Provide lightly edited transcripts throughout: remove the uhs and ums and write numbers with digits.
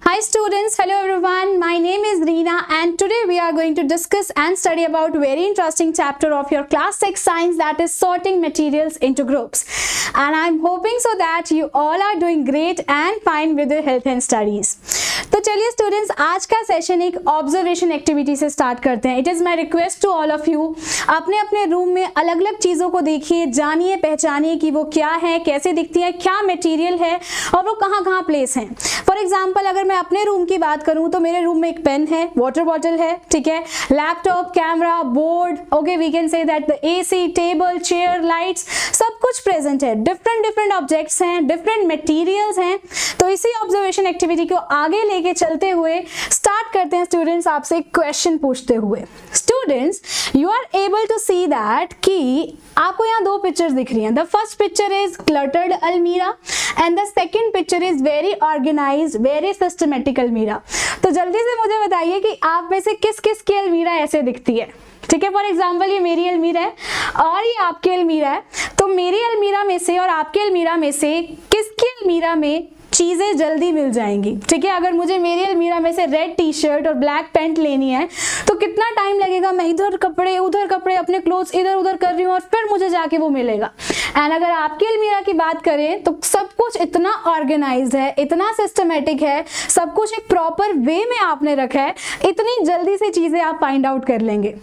Hi students, hello everyone. My name is Reena and today we are going to discuss and study about very interesting chapter of your class 6 science, that is sorting materials into groups. And I'm hoping so that you all are doing great and fine with your health and studies. तो चलिए students, आज का session एक observation activity से start करते हैं. It is my request to all of you, अपने अपने रूम में अलग अलग चीज़ों को देखिए, जानिए, पहचानिए कि वो क्या है, कैसे दिखती है, क्या मटेरियल है और वो कहाँ कहाँ प्लेस हैं. फॉर एग्जाम्पल अगर मैं अपने रूम की बात करूँ तो मेरे रूम में एक पेन है, वाटर बॉटल है, ठीक है, laptop, camera, board, okay, we can say that the AC, table, chair, lights, सब कुछ प्रेजेंट है. डिफरेंट डिफरेंट ऑब्जेक्ट्स हैं, डिफरेंट मटेरियल्स हैं. तो इसी ऑब्जर्वेशन एक्टिविटी को आगे लेके चलते हुए स्टार्ट करते हैं स्टूडेंट्स आपसे एक क्वेश्चन पूछते हुए. Students, you are able to see that कि आपको यहाँ दो पिक्चर्स दिख रही हैं. The first picture is cluttered अलमीरा and the second picture is very organised, very systematic अलमीरा. तो जल्दी से मुझे बताइए कि आप में से किस किस की अलमीरा ऐसे दिखती है. ठीक है, फॉर एग्जाम्पल ये मेरी अलमीरा है और ये आपकी अलमीरा है. तो मेरी अलमीरा में से और आपकी अलमीरा में से किसकी अलमीरा में चीज़ें जल्दी मिल जाएंगी. ठीक है, अगर मुझे मेरी अलमीरा में से रेड टी शर्ट और ब्लैक पैंट लेनी है तो कितना टाइम लगेगा. मैं इधर कपड़े उधर कपड़े, अपने क्लोथ्स इधर उधर कर रही हूँ और फिर मुझे जाके वो मिलेगा. एंड अगर आपकी अलमीरा की बात करें तो सब कुछ इतना ऑर्गेनाइज्ड है, इतना सिस्टमेटिक है, सब कुछ एक प्रॉपर वे में आपने रखा है, इतनी जल्दी से चीज़ें आप फाइंड आउट कर लेंगे.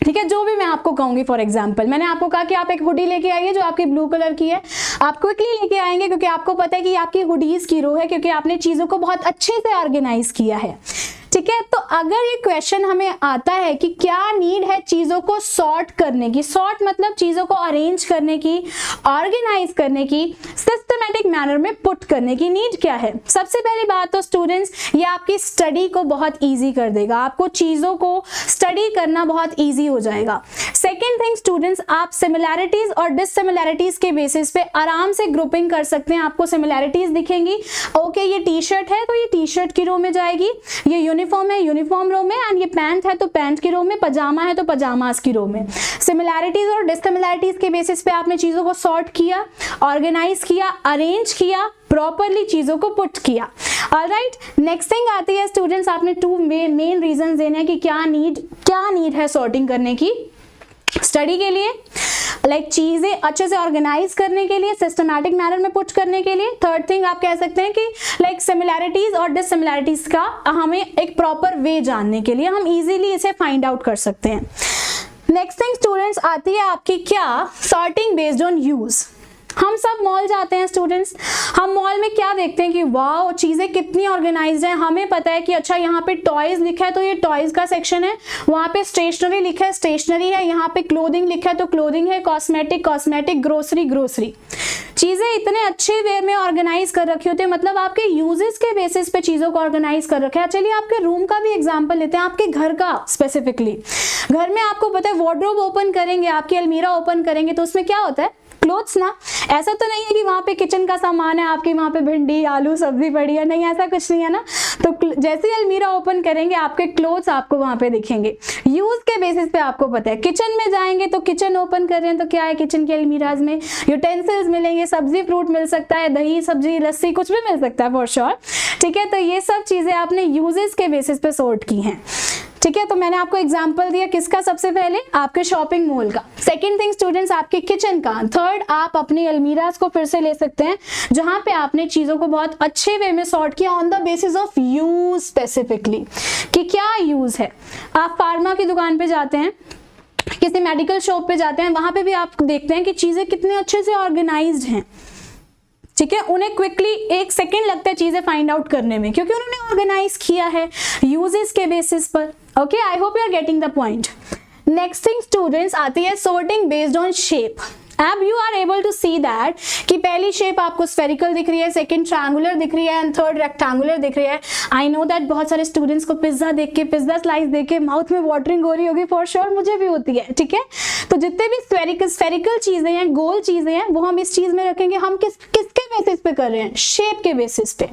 ठीक है, जो भी मैं आपको कहूंगी. फॉर एग्जाम्पल मैंने आपको कहा कि आप एक हुडी लेके आइए जो आपकी ब्लू कलर की है. आप क्विकली लेके आएंगे क्योंकि आपको पता है कि आपकी हुडीज की रो है, क्योंकि आपने चीज़ों को बहुत अच्छे से ऑर्गेनाइज किया है. ठीक है, तो अगर ये क्वेश्चन हमें आता है कि क्या नीड है चीज़ों को सॉर्ट करने की, सॉर्ट मतलब चीज़ों को अरेंज करने की, ऑर्गेनाइज करने की, सिस्टमेटिक मैनर में पुट करने की नीड क्या है. सबसे पहली बात तो स्टूडेंट्स, ये आपकी स्टडी को बहुत ईजी कर देगा, आपको चीज़ों को स्टडी करना बहुत ईजी हो जाएगा. सेकेंड थिंग स्टूडेंट्स, आप सिमिलैरिटीज और डिससिमिलैरिटीज के बेसिस पे आराम से ग्रुपिंग कर सकते हैं. आपको सिमिलैरिटीज दिखेंगी, ओके ये टी शर्ट है तो ये टी शर्ट की रो में जाएगी, ये यूनिफॉर्म है यूनिफॉर्म रो में, एंड ये पैंट है तो पैंट की रो में, पजामा है तो पजामास की रो में. सिमिलैरिटीज और डिससिमिलैरिटीज के बेसिस पे आपने चीज़ों को सॉर्ट किया, ऑर्गेनाइज किया, अरेंज किया, प्रॉपरली चीज़ों को पुट किया. ऑलराइट, नेक्स्ट थिंग आती है स्टूडेंट्स, आपने टू मेन रीजन देने हैं कि क्या नीड है सॉर्टिंग करने की स्टडी के लिए, लाइक चीज़ें अच्छे से ऑर्गेनाइज करने के लिए, सिस्टमैटिक मैनर में पुट करने के लिए. थर्ड थिंग आप कह सकते हैं कि लाइक सिमिलैरिटीज और डिससिमिलैरिटीज का हमें एक प्रॉपर वे जानने के लिए हम इजीली इसे फाइंड आउट कर सकते हैं. नेक्स्ट थिंग स्टूडेंट्स आती है आपकी क्या, सॉर्टिंग बेस्ड ऑन यूज. हम सब मॉल जाते हैं स्टूडेंट्स, हम मॉल में क्या देखते हैं कि वाह चीज़ें कितनी ऑर्गेनाइज्ड हैं. हमें पता है कि अच्छा यहाँ पे टॉयज लिखा है तो ये टॉयज का सेक्शन है, वहाँ पे स्टेशनरी लिखा है स्टेशनरी है, यहाँ पे क्लोथिंग लिखा है तो क्लोथिंग है, कॉस्मेटिक, ग्रोसरी. चीज़ें इतने अच्छे वे में ऑर्गेनाइज कर रखी होती है, मतलब आपके यूजेस के बेसिस पे चीज़ों को ऑर्गेनाइज कर रखा है. चलिए आपके रूम का भी एग्जाम्पल लेते हैं, आपके घर का स्पेसिफिकली. घर में आपको पता है वार्डरोब ओपन करेंगे, आपकी अलमीरा ओपन करेंगे तो उसमें क्या होता है, क्लोथ्स ना. ऐसा तो नहीं है कि वहाँ पे किचन का सामान है, आपके वहाँ पे भिंडी आलू सब्जी पड़ी है, नहीं ऐसा कुछ नहीं है ना. तो जैसे ही अलमीरा ओपन करेंगे आपके क्लोथ्स आपको वहाँ पे दिखेंगे. यूज के बेसिस पे आपको पता है, किचन में जाएंगे तो किचन ओपन कर रहे हैं तो क्या है, किचन के अलमीराज में यूटेंसिल्स मिलेंगे, सब्जी फ्रूट मिल सकता है, दही सब्जी लस्सी कुछ भी मिल सकता है फॉर श्योर. ठीक है, तो ये सब चीज़ें आपने यूजेस के बेसिस पे सॉर्ट की हैं. ठीक है, तो मैंने आपको एग्जांपल दिया किसका, सबसे पहले आपके शॉपिंग मॉल का. सेकंड थिंग स्टूडेंट्स आपके किचन का. थर्ड आप अपनी अलमीराज को फिर से ले सकते हैं जहां पे आपने चीज़ों को बहुत अच्छे वे में सॉर्ट किया on the basis of use specifically, कि क्या यूज है. आप फार्मा की दुकान पे जाते हैं, किसी मेडिकल शॉप पे जाते हैं, वहां पे भी आप देखते हैं कि चीज़ें कितने अच्छे से ऑर्गेनाइज्ड हैं. ठीक है, उन्हें क्विकली एक सेकेंड लगता है चीज़ें फाइंड आउट करने में क्योंकि उन्होंने ऑर्गेनाइज किया है यूजेस के बेसिस पर. Okay, I hope you are getting the point. Next thing students आती है सॉर्टिंग बेस्ड ऑन शेप. अब you are able to see that कि पहली शेप आपको स्फेरिकल दिख रही है, सेकंड ट्रायंगुलर दिख रही है एंड थर्ड रेक्टेंगुलर दिख रही है. आई नो दैट बहुत सारे स्टूडेंट्स को पिज्जा देख के, पिज्जा स्लाइस देख के माउथ में वाटरिंग हो रही होगी, फॉर श्योर मुझे भी होती है. ठीक है, तो जितने भी स्फेरिकल चीजें हैं, गोल चीजें हैं, वो हम इस चीज में रखेंगे. हम किसके बेसिस पे कर रहे हैं, शेप के बेसिस पे.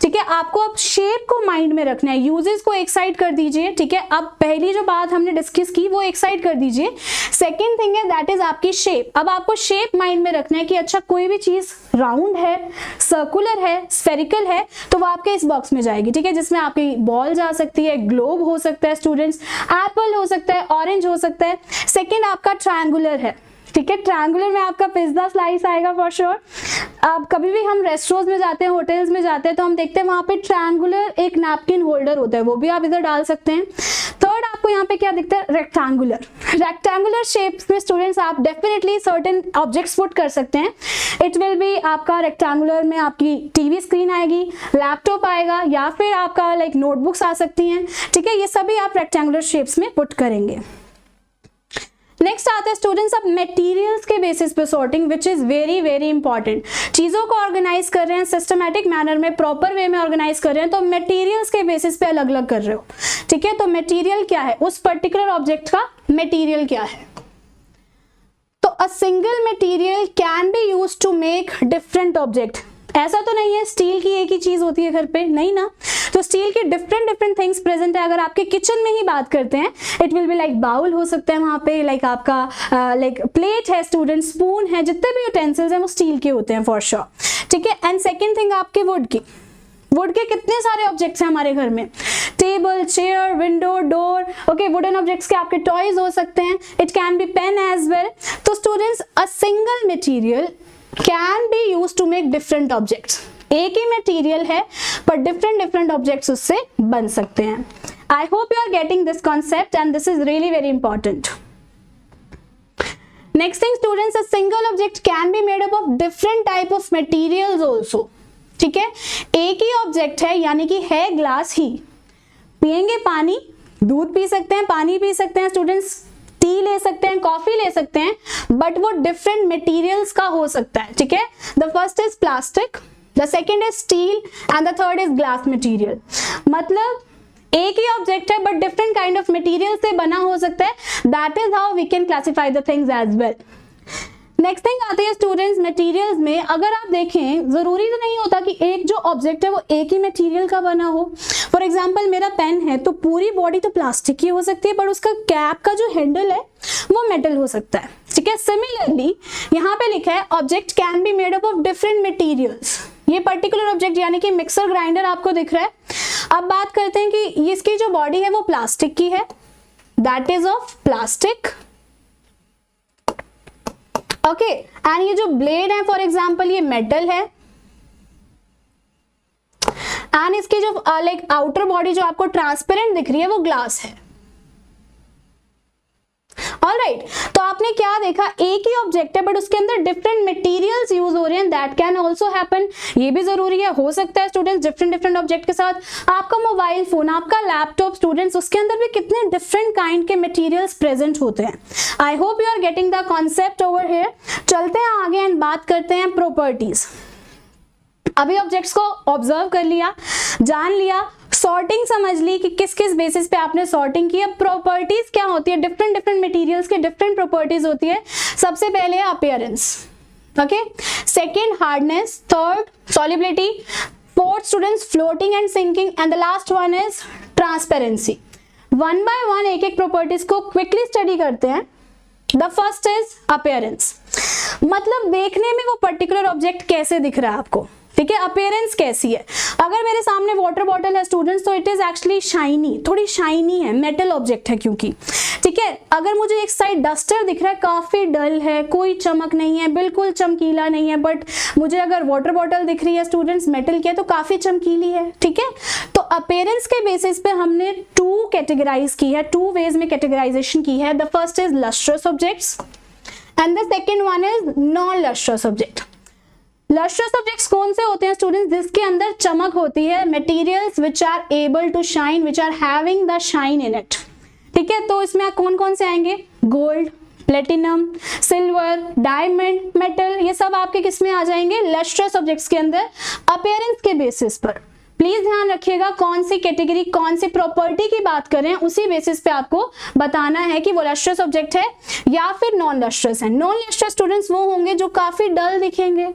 ठीक है, आपको अब शेप को माइंड में रखना है, यूजेस को एक साइड कर दीजिए। ठीक है, अब पहली जो बात हमने डिस्कस की वो एक साइड कर दीजिए। सेकेंड थिंग है दैट इज आपकी शेप। अब आपको शेप माइंड में रखना है कि अच्छा कोई भी चीज राउंड है, सर्कुलर है, स्फेरिकल है, तो वो आपके इस बॉक्स में जाएगी। ठीक है, जिसमें आपकी बॉल जा सकती है, ग्लोब हो सकता है स्टूडेंट्स, एप्पल हो सकता है, ऑरेंज हो सकता है। सेकेंड आपका ट्रायंगुलर है। ठीक है, ट्रायंगुलर में आपका पिज्जा स्लाइस आएगा फॉर श्योर। अब कभी भी हम रेस्टोरेंट्स में जाते हैं, होटल्स में जाते हैं, तो हम देखते हैं वहां पे ट्रायंगुलर एक नैपकिन होल्डर होता है, वो भी आप इधर डाल सकते हैं। थर्ड आपको यहाँ पे क्या दिखता है, रेक्टेंगुलर। रेक्टेंगुलर शेप्स में स्टूडेंट्स आप डेफिनेटली सर्टेन ऑब्जेक्ट्स पुट कर सकते हैं। इट विल बी आपका रेक्टेंगुलर में आपकी टीवी स्क्रीन आएगी, लैपटॉप आएगा, या फिर आपका लाइक नोटबुक्स आ सकती हैं। ठीक है, ये सभी आप रेक्टेंगुलर शेप्स में पुट करेंगे। नेक्स्ट आता है स्टूडेंट्स अब मटेरियल्स के बेसिस पे sorting, which is very very important. चीजों को ऑर्गेनाइज कर रहे हैं सिस्टमैटिक मैनर में, प्रॉपर वे में ऑर्गेनाइज कर रहे हैं, तो मटेरियल्स के बेसिस पे अलग अलग कर रहे हो। ठीक है, तो मटेरियल क्या है, उस पर्टिकुलर ऑब्जेक्ट का मटेरियल क्या है। तो a single material can be used to make different object. ऐसा तो नहीं है स्टील की एक ही चीज होती है घर पे, नहीं ना। तो स्टील की डिफरेंट थिंग्स प्रेजेंट है। अगर आपके किचन में ही बात करते हैं, it will be like bowl हो सकता है वहां पे, लाइक आपका लाइक प्लेट है स्टूडेंट, स्पून है, जितने भी यूटेंसिल्स हैं वो स्टील के होते हैं फॉर श्योर। ठीक है, एंड सेकेंड थिंग आपके वुड की। वुड के कितने सारे ऑब्जेक्ट्स हैं हमारे घर में, table, chair, window, door. Okay, wooden objects के आपके टॉयज हो सकते हैं, it can be pen as well. तो students a single material can be used to make different objects. एक ही मटेरियल है पर डिफरेंट ऑब्जेक्ट्स उससे बन सकते हैं। I hope you are getting this concept and this is really very important. Next thing students, a single object can be made up of different type of materials also. ठीक है, एक ही object है, यानी कि है ग्लास ही, पिएंगे पानी, दूध पी सकते हैं, पानी पी सकते हैं स्टूडेंट्स, टी ले सकते हैं, कॉफी ले सकते हैं, बट वो डिफरेंट मटेरियल्स का हो सकता है। ठीक है, the first is plastic, the second is steel and the third is glass material. मतलब एक ही ऑब्जेक्ट है but different kind of material से बना हो सकता है। That is how we can classify the things as well. Next thing आती है स्टूडेंट्स मटेरियल्स में। अगर आप देखें, जरूरी तो नहीं होता कि एक जो ऑब्जेक्ट है वो एक ही मटेरियल का बना हो। फॉर एग्जांपल मेरा पेन है, तो पूरी बॉडी तो प्लास्टिक की हो सकती है, पर उसका कैप का जो हैंडल है वो मेटल हो सकता है। ठीक है, सिमिलरली यहाँ पे लिखा है object can be made up of different materials. ये पर्टिकुलर ऑब्जेक्ट यानी कि मिक्सर ग्राइंडर आपको दिख रहा है। अब बात करते हैं कि इसकी जो बॉडी है वो प्लास्टिक की है, that is of plastic. Okay, and ये जो ब्लेड है फॉर एग्जांपल ये मेटल है, एंड इसकी जो लाइक आउटर बॉडी जो आपको ट्रांसपेरेंट दिख रही है वो ग्लास है। ऑलराइट, तो आपने क्या देखा, एक ही ऑब्जेक्ट है बट उसके अंदर डिफरेंट मटेरियल्स यूज हो रहे हैं। दैट कैन ऑल्सो हैपन, ये भी जरूरी है, हो सकता है स्टूडेंट्स डिफरेंट ऑब्जेक्ट के साथ। आपका मोबाइल फोन, आपका लैपटॉप स्टूडेंट्स, उसके अंदर भी कितने डिफरेंट काइंड के मटेरियल्स प्रेजेंट होते हैं। I hope you are getting the concept over here. चलते हैं आगे एंड बात करते हैं प्रॉपर्टीज। अभी ऑब्जेक्ट्स को ऑब्जर्व कर लिया, जान लिया, सॉर्टिंग समझ ली कि किस किस बेसिस पे आपने सॉर्टिंग की। अब प्रॉपर्टीज क्या होती है, डिफरेंट मटेरियल्स के डिफरेंट प्रॉपर्टीज होती है। सबसे पहले है appearance, okay, second hardness, third solubility, fourth students floating and sinking, and the last one is transparency. One by one एक एक प्रॉपर्टीज को क्विकली स्टडी करते हैं। द फर्स्ट इज अपीयरेंस, मतलब देखने में वो पर्टिकुलर ऑब्जेक्ट कैसे दिख रहा है आपको। ठीक है, अपीयरेंस कैसी है। अगर मेरे सामने वाटर बॉटल है स्टूडेंट्स, तो इट इज एक्चुअली शाइनी, थोड़ी शाइनी है, मेटल ऑब्जेक्ट है क्योंकि। ठीक है, अगर मुझे एक साइड डस्टर दिख रहा है, काफी डल है, कोई चमक नहीं है, बिल्कुल चमकीला नहीं है, बट मुझे अगर वाटर बॉटल दिख रही है स्टूडेंट्स मेटल की है, तो काफी चमकीली है। ठीक है, तो अपीयरेंस के बेसिस पे हमने टू कैटेगराइज की है, टू वेज में कैटेगराइजेशन की है। The first is lustrous objects and the second one is non lustrous object. Lustrous objects कौन से होते हैं स्टूडेंट्स, जिसके अंदर चमक होती है, materials which are able to shine, which are having the shine in it. ठीक है, तो इसमें कौन कौन से आएंगे, gold, platinum, silver, diamond, metal, ये सब आपके किस में आ जाएंगे, लस्ट्रस ऑब्जेक्ट्स के अंदर अपीयरेंस के बेसिस पर। प्लीज ध्यान रखिएगा कौन सी कैटेगरी, कौन सी प्रॉपर्टी की बात करें, उसी बेसिस पे आपको बताना है कि वो लस्ट्रस ऑब्जेक्ट है या फिर नॉन लस्ट्रस है। नॉन लस्ट्रस स्टूडेंट्स वो होंगे जो काफी डल दिखेंगे,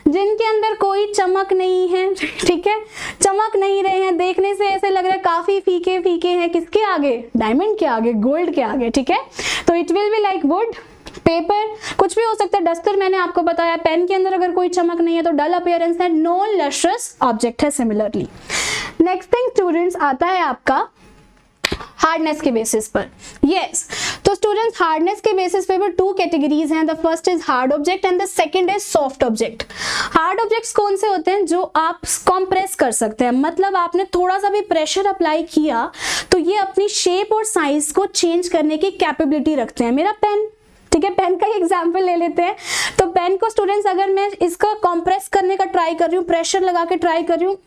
जिनके अंदर कोई चमक नहीं है, ठीक है, चमक नहीं रहे हैं, देखने से ऐसे लग रहा है काफी फीके फीके हैं, किसके आगे, डायमंड के आगे, गोल्ड के आगे, ठीक है। तो it will be like would, paper, कुछ भी हो सकता है, डस्टर मैंने आपको बताया, पेन के अंदर अगर कोई चमक नहीं है तो डल अपीयरेंस है, नॉन लस्ट्रस ऑब्जेक्ट है सिमिलरली। नेक्स्ट थिंग स्टूडेंट्स आता है आपका हार्डनेस के बेसिस पर। यस, तो स्टूडेंट्स हार्डनेस के बेसिस पे भी टू कैटेगरीज हैं, the first is hard object and the second is soft object. Hard objects कौन से होते हैं, जो आप कंप्रेस कर सकते हैं, मतलब आपने थोड़ा सा भी प्रेशर अप्लाई किया तो ये अपनी शेप और साइज को चेंज करने की कैपेबिलिटी रखते हैं। मेरा पेन, ठीक है, पेन का ही एग्जाम्पल ले लेते हैं। तो पेन को स्टूडेंट्स अगर मैं इसको कंप्रेस करने का ट्राई कर रही हूँ, प्रेशर लगा के ट्राई कर रही हूँ,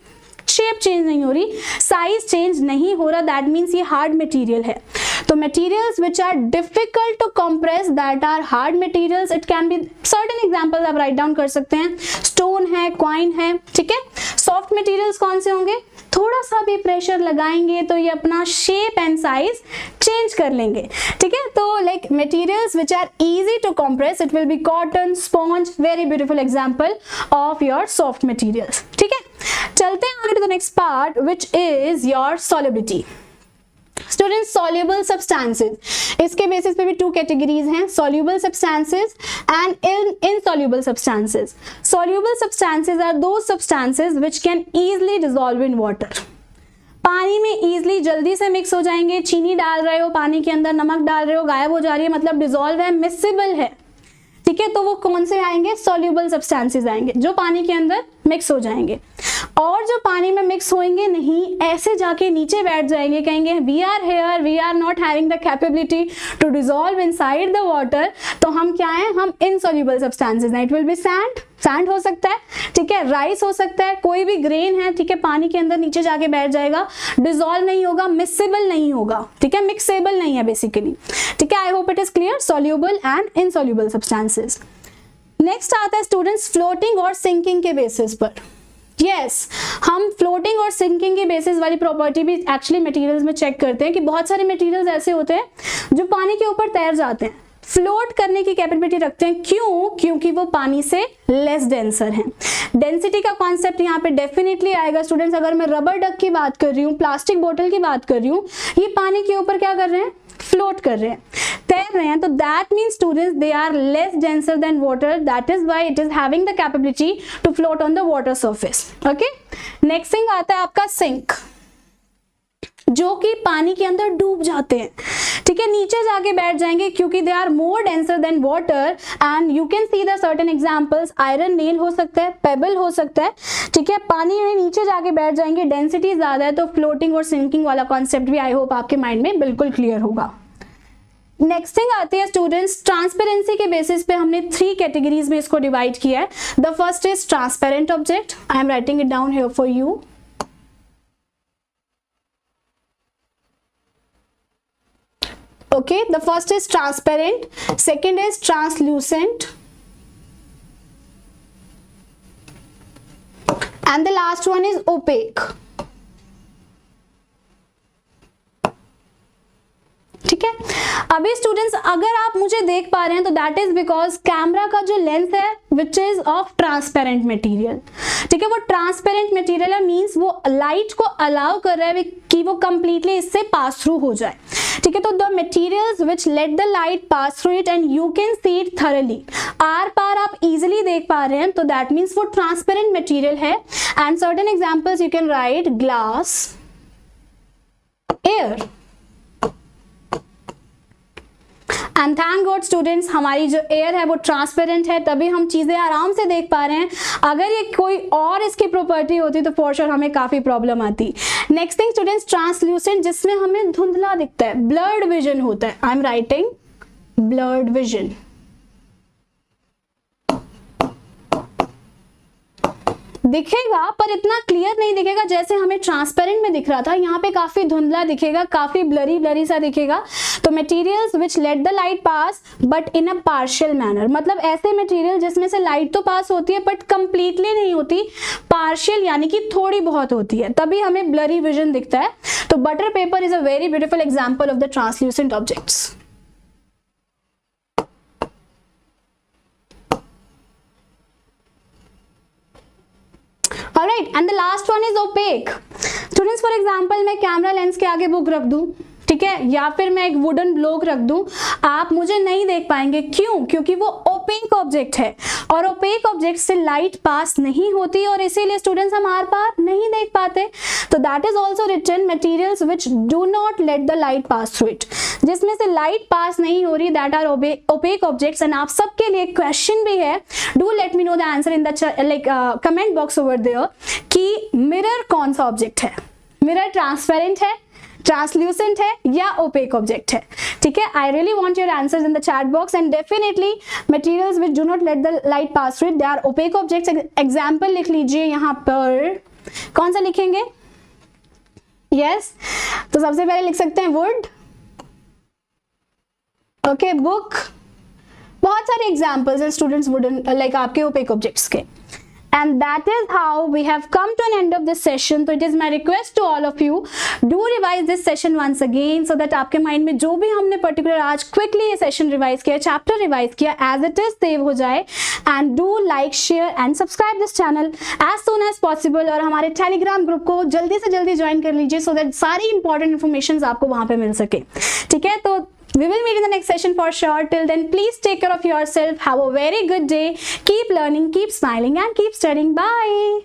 शेप चेंज नहीं हो रही, साइज चेंज नहीं हो रहा, दैट मीन्स ये हार्ड मटेरियल है। तो materials which are difficult to compress, that are hard materials. It can be certain examples आप राइट डाउन कर सकते हैं, स्टोन है, क्वाइन है, ठीक है। सॉफ्ट मटेरियल्स कौन से होंगे, थोड़ा सा भी प्रेशर लगाएंगे तो ये अपना शेप एंड साइज चेंज कर लेंगे, ठीक है। तो like materials which are easy to compress, it will be cotton, sponge, very beautiful example of your soft materials, ठीक है। चलते हैं आगे to the next part which is your solubility. Students soluble substances, इसके बेसिस पे भी two categories हैं, soluble substances and insoluble substances. Soluble substances are those substances which can easily dissolve in water, पानी में इजीली जल्दी से mix हो जाएंगे। चीनी डाल रहे हो पानी के अंदर, नमक डाल रहे हो, गायब हो जा रही है, मतलब डिसॉल्व है, मिक्सेबल है, ठीक है। तो वो कौन से आएंगे, सॉल्युबल सब्सटेंसेस आएंगे, जो पानी के अंदर मिक्स हो जाएंगे। और जो पानी में मिक्स होंगे नहीं, ऐसे जाके नीचे बैठ जाएंगे, कहेंगे we are here, we are not having the capability to dissolve inside the water, तो हम क्या हैं, हम इनसॉल्युबल सब्सटेंसेस हैं। It will be sand, sand हो सकता है, ठीक है, राइस हो सकता है, कोई भी ग्रेन है, ठीक है, पानी के अंदर नीचे जाके बैठ जाएगा, डिसॉल्व नहीं होगा, मिक्सेबल नहीं होगा, ठीक है, मिक्सेबल नहीं है बेसिकली, ठीक है। I hope it is clear, soluble and insoluble substances. Next आता है स्टूडेंट्स फ्लोटिंग और सिंकिंग के बेसिस पर। यस, हम फ्लोटिंग और सिंकिंग के बेसिस वाली प्रॉपर्टी भी एक्चुअली मटेरियल्स में चेक करते हैं कि बहुत सारे मटेरियल्स ऐसे होते हैं जो पानी के ऊपर तैर जाते हैं, फ्लोट करने की कैपेबिलिटी रखते हैं। क्यों, क्योंकि वो पानी से लेस डेंसर हैं। डेंसिटी का कॉन्सेप्ट यहाँ पे डेफिनेटली आएगा स्टूडेंट्स। अगर मैं रबर डक की बात कर रही हूँ, प्लास्टिक बोतल की बात कर रही हूँ, ये पानी के ऊपर क्या कर रहे हैं, फ्लोट कर रहे हैं, तैर रहे हैं, तो that means students they are less denser than water, that is why it is having the capability to float on the water surface. Okay, next thing आता है आपका सिंक, जो कि पानी के अंदर डूब जाते हैं, ठीक है, नीचे जाके बैठ जाएंगे क्योंकि they are more denser than water and you can see the certain examples. Iron nail हो सकता है, पेबल हो सकता है, ठीक है, पानी में नीचे जाके बैठ जाएंगे, डेंसिटी ज्यादा है, तो फ्लोटिंग और सिंकिंग वाला कॉन्सेप्ट भी आई होप आपके माइंड में बिल्कुल क्लियर होगा। नेक्स्ट थिंग आती है स्टूडेंट्स ट्रांसपेरेंसी के बेसिस पे हमने 3 कैटेगरीज में इसको डिवाइड किया है। The first is transparent object, I am writing it down here for you. Okay, the first is transparent, second is translucent, and the last one is opaque. ठीक है, अभी स्टूडेंट्स अगर आप मुझे देख पा रहे हैं तो दैट इज बिकॉज कैमरा का जो लेंस है which is of transparent material, ठीक है, वो ट्रांसपेरेंट मटेरियल है, मींस वो लाइट को अलाउ कर रहा है कि वो कंप्लीटली इससे पास थ्रू हो जाए, ठीक है। तो the materials which let the light pass through it and you can see it thoroughly, आर पार आप इजिली देख पा रहे हैं, तो दैट मीन्स वो ट्रांसपेरेंट मटेरियल है। And certain examples you can write glass, air, and thank god students हमारी जो एयर है वो ट्रांसपेरेंट है, तभी हम चीजें आराम से देख पा रहे हैं। अगर ये कोई और इसकी प्रॉपर्टी होती तो फॉर श्योर हमें काफी प्रॉब्लम आती। नेक्स्ट थिंग स्टूडेंट्स ट्रांसल्यूसेंट, जिसमें हमें धुंधला दिखता है, ब्लर्ड विजन होता है, I am writing blurred vision. दिखेगा पर इतना क्लियर नहीं दिखेगा जैसे हमें ट्रांसपेरेंट में दिख रहा था, यहाँ पे काफी धुंधला दिखेगा, काफी ब्लरी ब्लरी सा दिखेगा। तो materials which let the light pass but in a partial manner, मतलब ऐसे मटेरियल जिसमें से लाइट तो पास होती है बट कंप्लीटली नहीं होती, पार्शियल यानी कि थोड़ी बहुत होती है, तभी हमें ब्लरी विजन दिखता है। तो butter paper is a very beautiful example of the translucent objects. And the last one is opaque. Students for example मैं कैमरा लेंस के आगे बुक रख दूं, ठीक है, या फिर मैं एक वुडन ब्लॉक रख दूं, आप मुझे नहीं देख पाएंगे। क्यों? क्योंकि वो ओपेक ऑब्जेक्ट है और ओपेक ऑब्जेक्ट से लाइट पास नहीं होती और इसीलिए स्टूडेंट्स हम आर पार नहीं देख पाते। तो that is also written materials which do not let the light pass through it, जिसमें से लाइट पास नहीं हो रही, that are opaque objects. And आप सबके लिए क्वेश्चन भी है, do let me know the answer in the comment box over there कि मिरर कौन सा ऑब्जेक्ट है, मिरर ट्रांसपेरेंट है, ट्रांसल्यूसेंट है या ओपेक ऑब्जेक्ट है, ठीक है। I really want your answers in the chat box and definitely materials which do not let the light pass through it, they are opaque objects. Example लिख लीजिए यहाँ पर, कौन सा लिखेंगे? यस, तो सबसे पहले लिख सकते हैं वुड, ओके, बुक, बहुत सारे एग्जांपल्स हैं स्टूडेंट्स वुडन लाइक आपके ओपेक ऑब्जेक्ट्स के। And that is how we have come to an end of this session. So it is my request to all of you, do revise this session once again so that आपके mind में जो भी हमने particular आज quickly ये session revise किया, chapter revise किया, as it is save हो जाए। And do like, share and subscribe this channel as soon as possible, और हमारे टेलीग्राम ग्रुप को जल्दी से जल्दी ज्वाइन कर लीजिए सो दैट सारी इंपॉर्टेंट इन्फॉर्मेशन आपको वहां पे मिल सके, ठीक है। तो we will meet in the next session for sure. Till then, please take care of yourself. Have a very good day. Keep learning, keep smiling, and keep studying. Bye.